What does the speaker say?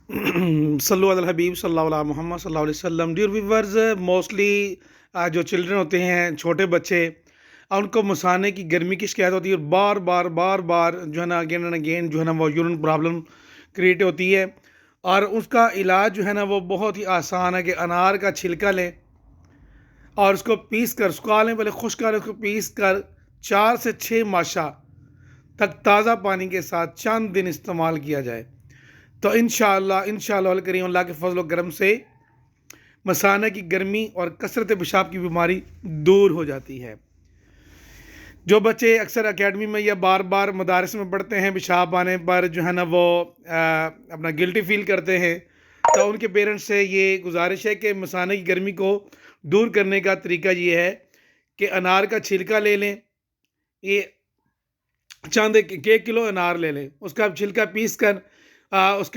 صلو علی الحبیب صلی اللہ علیہ محمد صلی اللہ علیہ وسلم. ڈیئر ویورز، موسٹلی جو چلڈرن ہوتے ہیں، چھوٹے بچے، ان کو مثانے کی گرمی کی شکایت ہوتی ہے، اور بار بار بار بار جو ہے نا اگین اینڈ اگین جو ہے نا وہ یورین پرابلم کریٹ ہوتی ہے. اور اس کا علاج جو ہے نا وہ بہت ہی آسان ہے کہ انار کا چھلکا لیں اور اس کو پیس کر سکھا لیں، پہلے خشک کریں، اس کو پیس کر 4 سے 6 ماشا تک تازہ پانی کے ساتھ چند دن استعمال کیا جائے تو انشاءاللہ الکریم اللہ کے فضل و کرم سے مثانہ کی گرمی اور کثرت پیشاب کی بیماری دور ہو جاتی ہے. جو بچے اکثر اکیڈمی میں یا بار بار مدارس میں پڑھتے ہیں، پیشاب آنے پر جو ہے نا وہ اپنا گلٹی فیل کرتے ہیں، تو ان کے پیرنٹس سے یہ گزارش ہے کہ مثانہ کی گرمی کو دور کرنے کا طریقہ یہ ہے کہ انار کا چھلکا لے لیں. یہ چند 1 کلو انار لے لیں، اس کا چھلکا پیس کر اس